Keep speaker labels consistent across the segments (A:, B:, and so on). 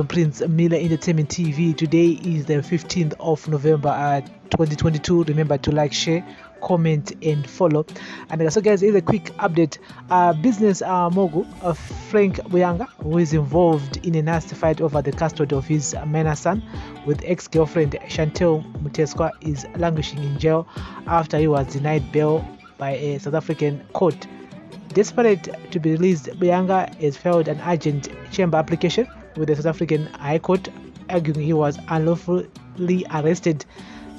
A: on Prince Miller Entertainment TV. Today is the 15th of November 2022. Remember to like, share, comment and follow. And so guys, here's a quick update. Business mogul Frank BUYANGA, who is involved in a nasty fight over the custody of his minor son with ex-girlfriend Chantelle Muteswa, is languishing in jail after he was denied bail by a South African court. Desperate to be released, BUYANGA has filed an urgent chamber application with the South African High Court, arguing he was unlawfully arrested.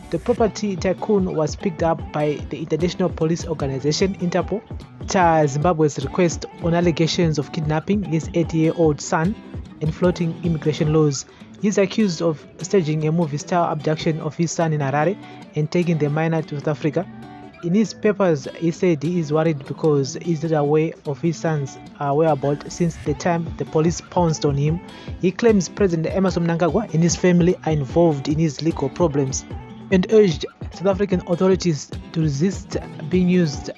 A: The property Tycoon was picked up by the international police organization Interpol to Zimbabwe's request on allegations of kidnapping his 8-year-old son and flouting immigration laws. He is accused of staging a movie-style abduction of his son in Harare and taking the minor to South Africa. In his papers, he said he is worried because he is not aware of his son's whereabouts since the time the police pounced on him. He claims President Mnangagwa and his family are involved in his legal problems and urged South African authorities to resist being used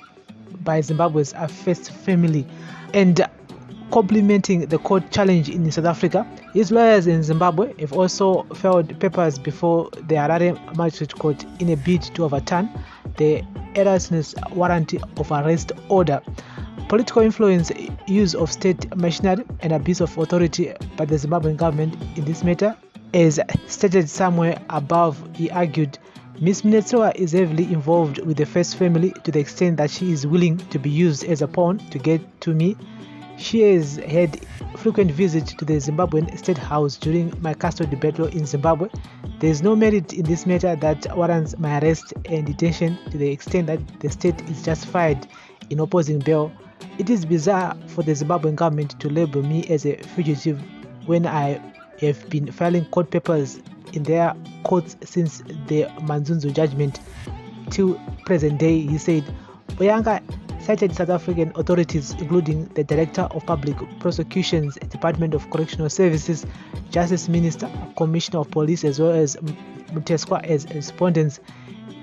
A: by Zimbabwe's first family. And complementing the court challenge in South Africa, his lawyers in Zimbabwe have also filed papers before the Harare Magistrate Court in a bid to overturn the erroneous warrant of arrest order. Political influence, use of state machinery and abuse of authority by the Zimbabwean government in this matter is stated somewhere above, he argued. Ms. Muteswa is heavily involved with the first family to the extent that she is willing to be used as a pawn to get to me. She has had frequent visits to the Zimbabwean State House during my custody battle in Zimbabwe. There is no merit in this matter that warrants my arrest and detention to the extent that the state is justified in opposing bail. It is bizarre for the Zimbabwean government to label me as a fugitive when I have been filing court papers in their courts since the Manzunzu judgment till present day, he said. BUYANGA cited South African authorities, including the Director of Public Prosecutions, Department of Correctional Services, Justice Minister, Commissioner of Police, as well as Muteswa as respondents.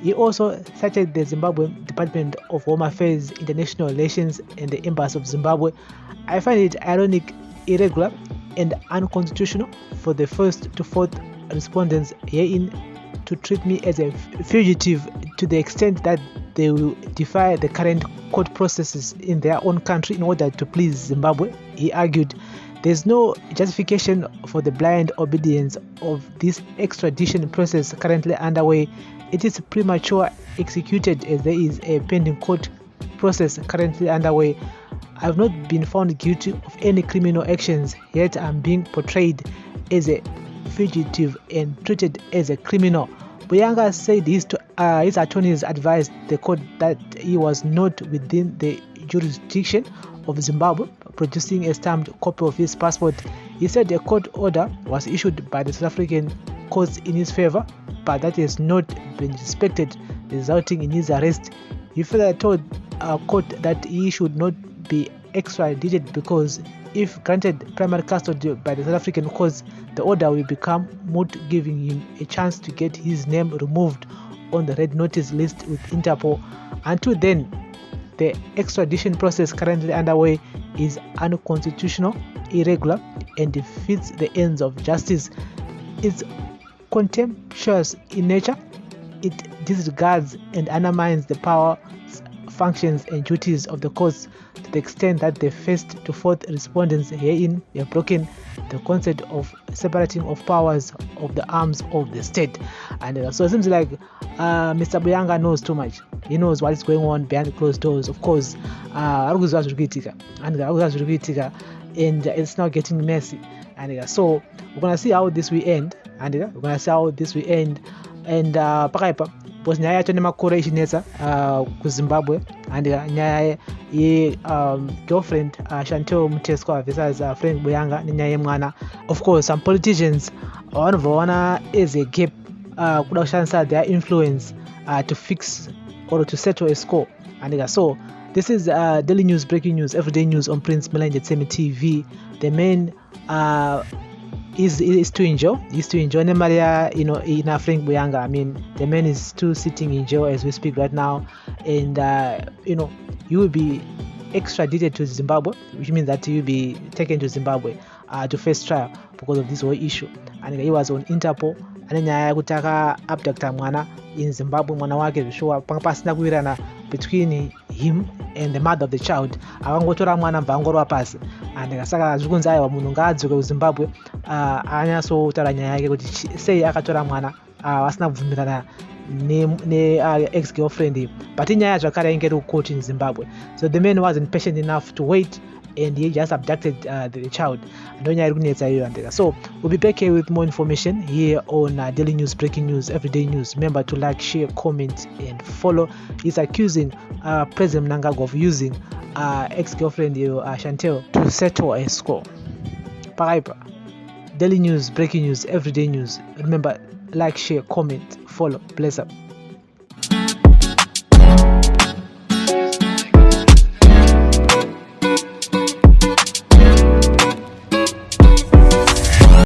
A: He also cited the Zimbabwean Department of Home Affairs, International Relations, and the Embassy of Zimbabwe. I find it ironic, irregular, and unconstitutional for the first to fourth respondents herein to treat me as a fugitive to the extent that they will defy the current court processes in their own country in order to please Zimbabwe, he argued. There is no justification for the blind obedience of this extradition process currently underway. It is premature executed as there is a pending court process currently underway. I have not been found guilty of any criminal actions, yet I am being portrayed as a fugitive and treated as a criminal. BUYANGA said his attorneys advised the court that he was not within the jurisdiction of Zimbabwe, producing a stamped copy of his passport. He said a court order was issued by the South African courts in his favor, but that has not been respected, resulting in his arrest. He further told a court that he should not be extradited because if granted primary custody by the South African courts, the order will become moot, giving him a chance to get his name removed on the red notice list with Interpol. Until then, the extradition process currently underway is unconstitutional, irregular, and defeats the ends of justice. It's contemptuous in nature. It disregards and undermines the power, functions and duties of the courts to the extent that the first to fourth respondents herein have broken the concept of separating of powers of the arms of the state. And so it seems like Mr. BUYANGA knows too much. He knows what is going on behind closed doors. Of course, and it's now getting messy. And so we're gonna see how this will end. And pakaipa was nyaya yacho nemakore ichinetsa kuZimbabwe and nyaya ye-girlfriend Chantelle Muteswa versus Frank BUYANGA nenyaya yemwana. Of course, some politicians vanobvaona as a gap kuda kushandisa their influence to fix or to settle a score. And so this is daily news, breaking news, everyday news on Prince Miller Entertainment TV. The main is to enjoy. Maria, in Frank BUYANGA. I mean, the man is still sitting in jail as we speak right now, and you will be extradited to Zimbabwe, which means that you will be taken to Zimbabwe. to face trial because of this whole issue. And he was on Interpol. And then kutaka abducta mwana in Zimbabwe, mwana wake sure pasina kuirana between him and the mother of the child. Akangotora mwana mbangorwa pasi. And saka zvikunzi aiwa munhu ngaadzoke kuZimbabwe anyasotaura nyaya yake kuti sei akatora mwana asina kubvumirana ne ex-girlfriend, but inyaya zvakare ainge iri court in Zimbabwe. So the man wasn't patient enough to wait, and he just abducted the child. So we'll be back here with more information here on Daily News, Breaking News, Everyday News. Remember to like, share, comment, and follow. He's accusing President Mnangagwa of using ex-girlfriend Chantelle to settle a score. Paraipa. Daily News, Breaking News, Everyday News. Remember, like, share, comment, follow. Bless up.